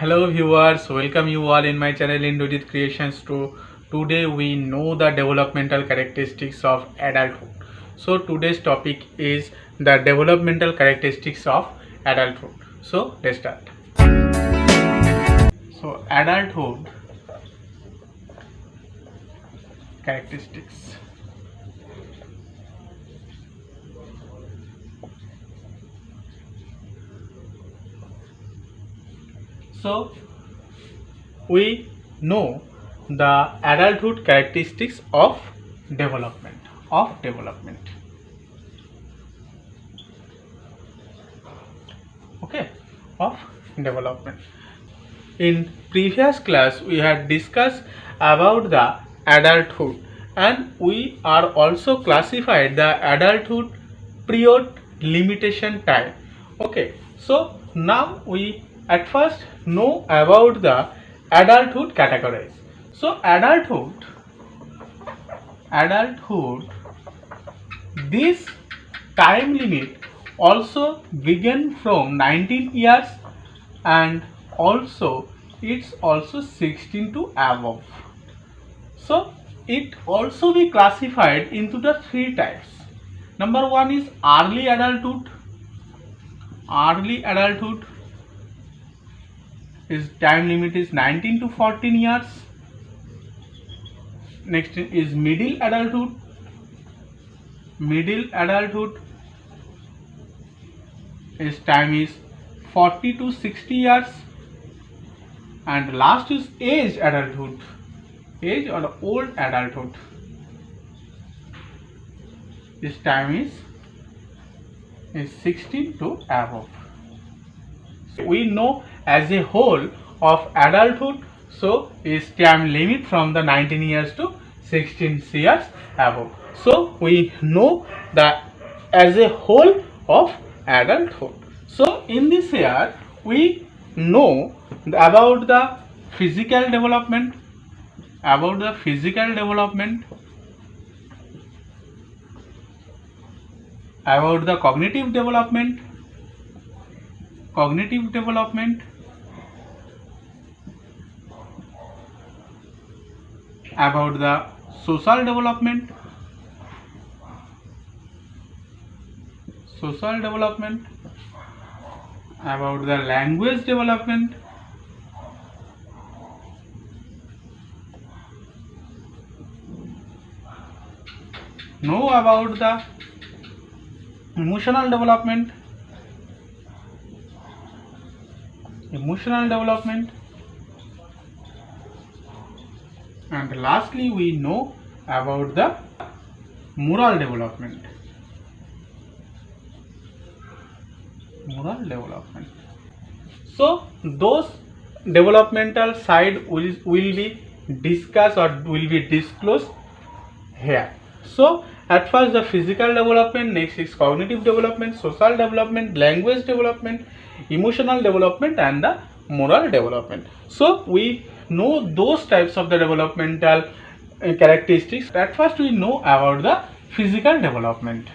Hello viewers, welcome you all in my channel Adulthood Creations. Today we know the developmental characteristics of adulthood. So today's topic is the developmental characteristics of adulthood. So let's start. So adulthood characteristics. So we know the adulthood characteristics of development. Okay, of development. In previous class we had discussed about the adulthood, and we are also classified the adulthood period, limitation, time. Okay, so now we at first know about the adulthood categories. So adulthood, this time limit also begin from 19 years, and also it's also 16 to above. So it also be classified into the three types. Number one is early adulthood. Early adulthood is time limit is 19 to 14 years. Next is middle adulthood. Middle adulthood is time is 40 to 60 years, and last is age adulthood, age or old adulthood. This time is 16 to above. So we know as a whole of adulthood, so is time limit from the 19 years to 16 years above. So we know that as a whole of adulthood. So in this year we know about the physical development, about the cognitive development, about the social development, about the language development, know about the emotional development, and lastly we know about the moral development. So those developmental side will be discussed or will be disclosed here. So at first the physical development, next is cognitive development, social development, language development, emotional development, and the moral development. So we know those types of the developmental characteristics. At first we know about the physical development.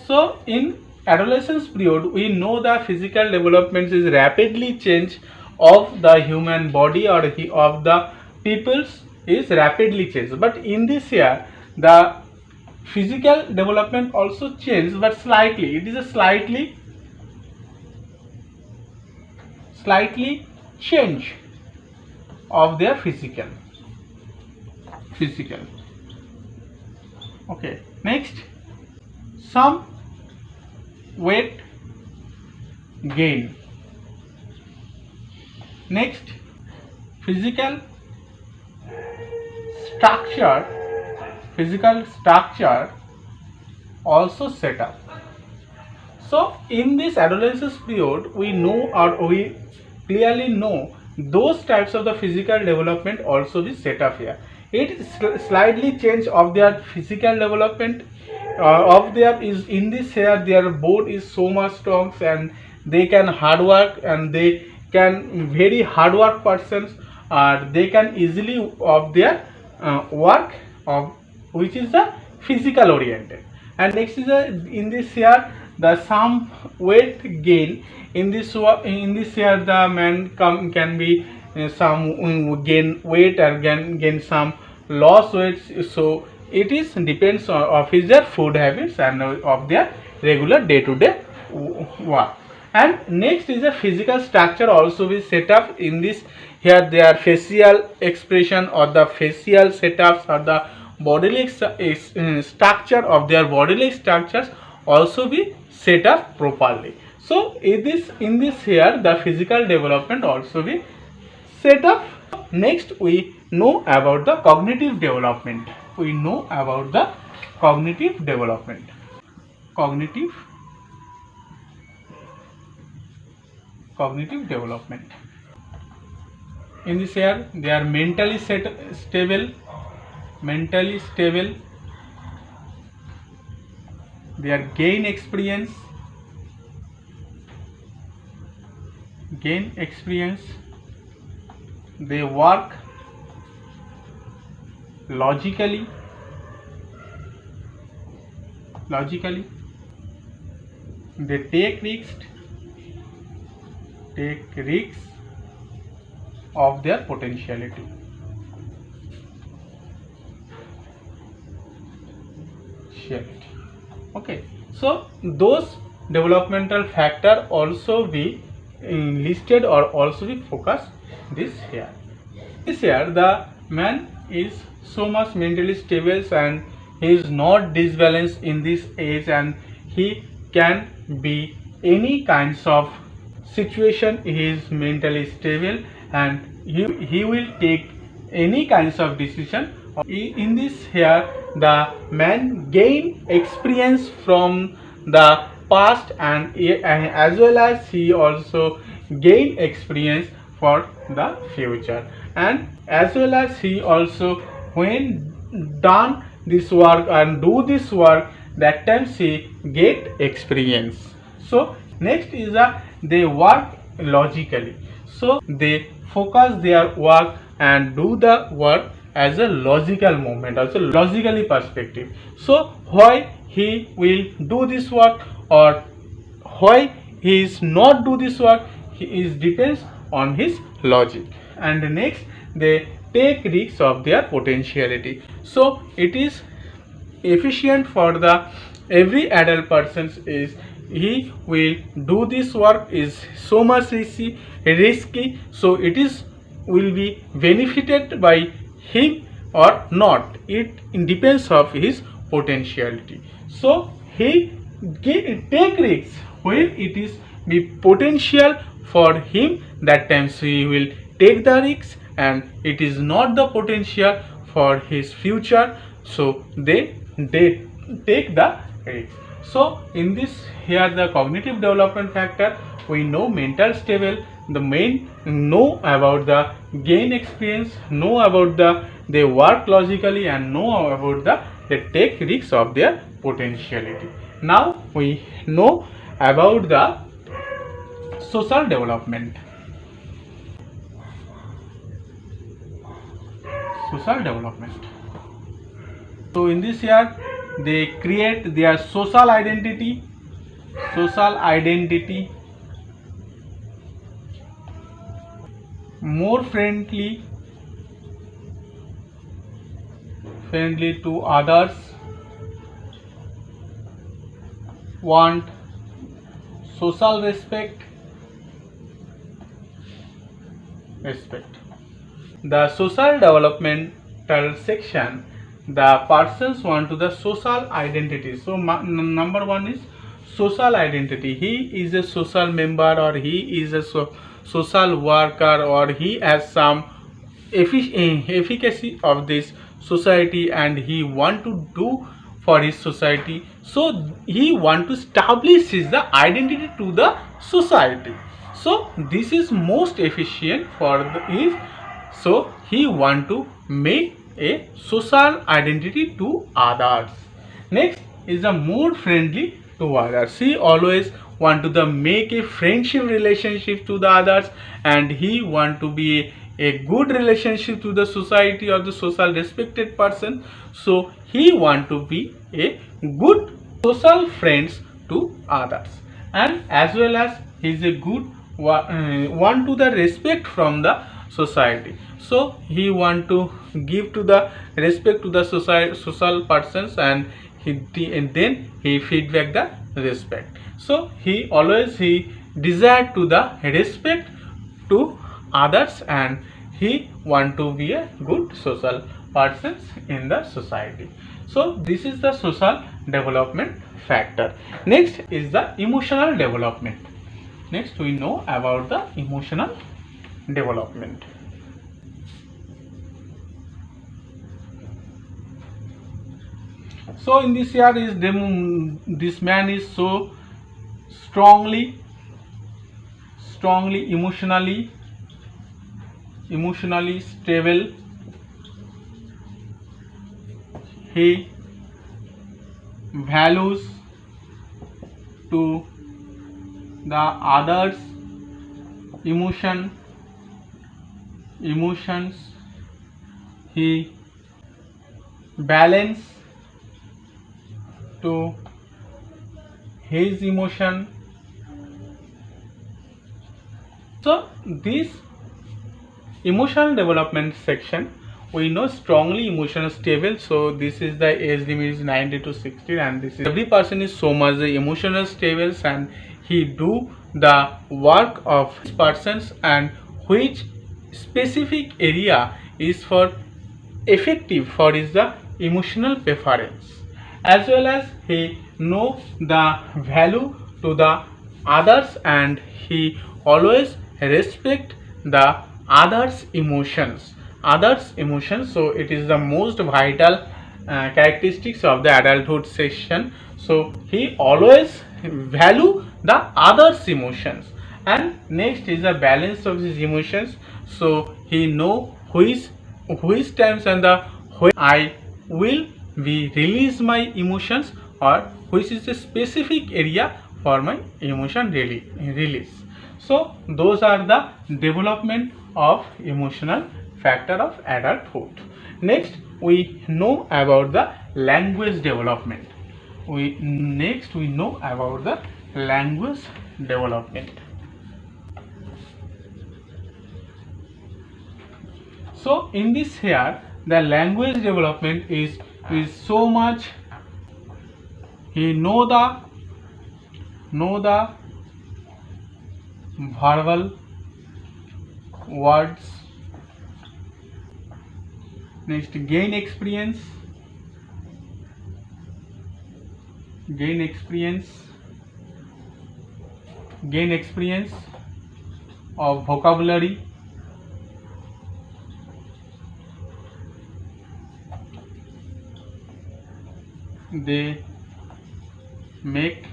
So in adolescence period we know the physical development is rapidly change of the human body or of the peoples is rapidly changed, but in this year the physical development also changed, but slightly. It is a slightly change of their physical. Okay, next some weight gain. Next, physical structure also set up. So in this adolescence period we know, or we clearly know, those types of the physical development also be set up here. It is slightly change of their physical development of their is in this here their bone is so much strong, and they can hard work, and they can very hard work persons, they can easily of their work of which is the physical oriented. And next is in this here the some weight gain. In this here the man can be some gain weight or gain some loss weight. So it is depends on of his their food habits and of their regular day-to-day work. And next is a physical structure also be set up in this here their facial expression or the facial setups or the bodily structure of their bodily structures also be set up properly. So in this here the physical development also be set up. Next we know about the cognitive development. We know about the cognitive development. Cognitive development. In this here they are mentally stable, they are gain experience, they work logically, they take risks of their potentiality. Okay, so those developmental factor also be listed or also be focused this here. This here the man is so much mentally stable and he is not disbalanced in this age, and he can be any kinds of situation. He is mentally stable and he will take any kinds of decision. In this here the man gain experience from the past and as well as he also gain experience for the future, and as well as he also when done this work and do this work, that time he get experience. So next is they work logically, so they focus their work and do the work as a logical movement, also logically perspective. So why he will do this work or why he is not do this work, he is depends on his logic. And next they take risks of their potentiality. So it is efficient for the every adult persons is he will do this work is so much risky, so it is will be benefited by him or not, it depends of his potentiality. So he take risks when it is be potential for him, that times he will take the risks, and it is not the potential for his future, so they take the risks. So in this here the cognitive development factor, we know mental stable, the main know about the gain experience, know about the they work logically, and know about the they take risks of their potentiality. Now we know about the social development. So in this here they create their social identity, more friendly to others, want social respect. The social developmental section, the persons want to the social identity. So number one is social identity. He is a social member or he is a social worker or he has some efficacy of this society and he want to do for his society. So he want to establish his the identity to the society. So this is most efficient for the if. So he want to make a social identity to others. Next is a more friendly to others. He always want to the make a friendship relationship to the others, and he want to be a good relationship to the society or the social respected person. So he want to be a good social friends to others, and as well as he is a good one to the respect from the society. So he want to give to the respect to the society, social persons, and then he feedback the respect. So he always he desire to the respect to others, and he want to be a good social persons in the society. So this is the social development factor. Next is the emotional development. Next we know about the emotional development. So in this year is this man is so strongly emotionally stable. He values to the others emotions. He balance to his emotion. So this emotional development section, we know strongly emotional stable. So this is the age limit is 90 to 60, and this is every person is so much emotional stable, and he do the work of persons, and which specific area is for effective for is the emotional preference, as well as he know the value to the others, and he always respect the others emotions. So it is the most vital characteristics of the adulthood section. So he always value the others emotions. And next is the balance of his emotions. So he know which times and the when I will be release my emotions, or which is the specific area for my emotion release. So those are the development of emotional factor of adulthood. Next we know about the language development. We know about the language development. So in this here the language development is so much. He know the verbal words. Next gain experience of vocabulary. They make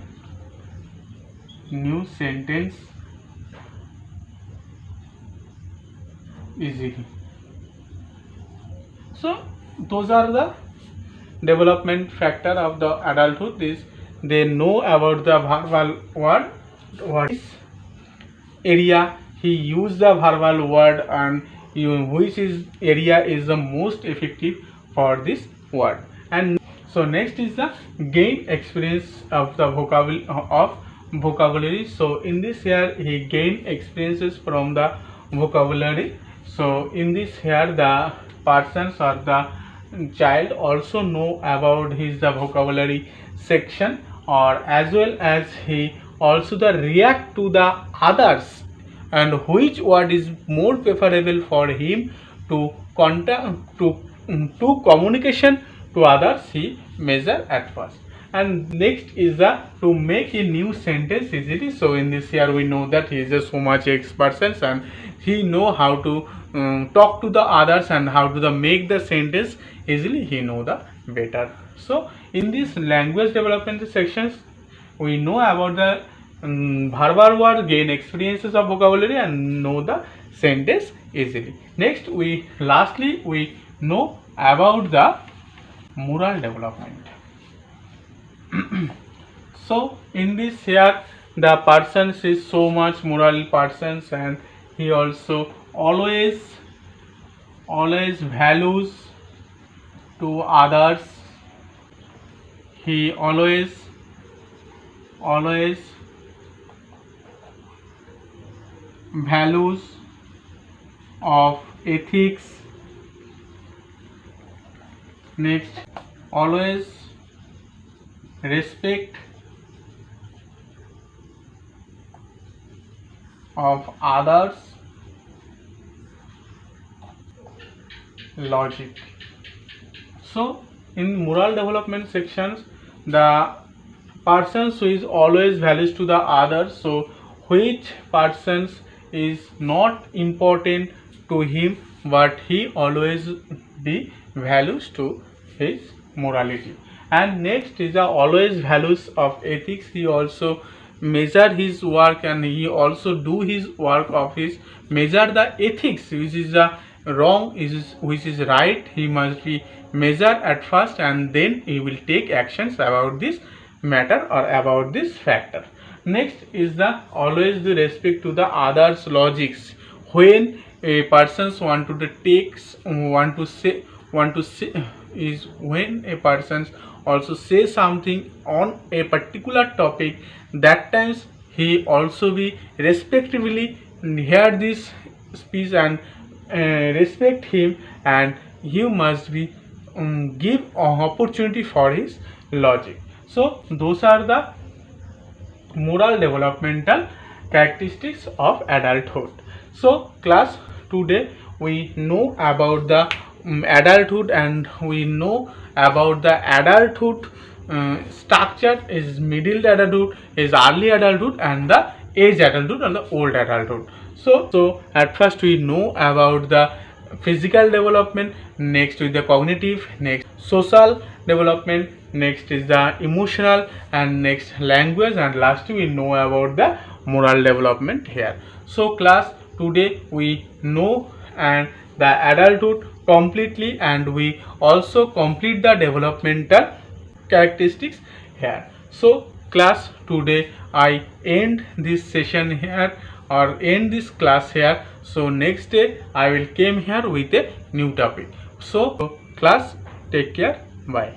new sentence easily. So those are the development factor of the adulthood. This they know about the verbal word. What is area he use the verbal word, and which is area is the most effective for this word. And so next is the gain experience of the vocabulary. So in this here he gain experiences from the vocabulary. So in this here the persons or the child also know about his the vocabulary section, or as well as he also the react to the others, and which word is more preferable for him to contact to communication to others he measure at first. And next is the to make a new sentence easily. So in this here we know that he is a so much expert, and he know how to talk to the others and how to make the sentence easily. He know the better. So in this language development sections we know about the verbal word, gain experiences of vocabulary, and know the sentence easily. Next lastly we know about the moral development. So in this here the person is so much moral person, and he also always values to others. He always always values of ethics. Next, always respect of others. Logic. So in moral development sections, the persons who is always values to the others, so which persons is not important to him but he always be values to his morality. And next is the always values of ethics. He also measure his work and he also do his work of his measure the ethics which is the wrong which is right. He must be measure at first and then he will take actions about this matter or about this factor. Next is the always the respect to the others logics. When a persons want to say is when a person also say something on a particular topic, that times he also be respectively hear this speech and respect him, and you must be give opportunity for his logic. So those are the moral developmental characteristics of adulthood. So class, today we know about the adulthood and we know about the adulthood structure is middle adulthood, is early adulthood, and the age adulthood and the old adulthood. So at first we know about the physical development, next with the cognitive, next social development, next is the emotional, and next language, and lastly we know about the moral development here. So class, today we know and the adulthood completely, and we also complete the developmental characteristics here. So class, today I end this session here or end this class here. So next day I will came here with a new topic. So class, take care, bye.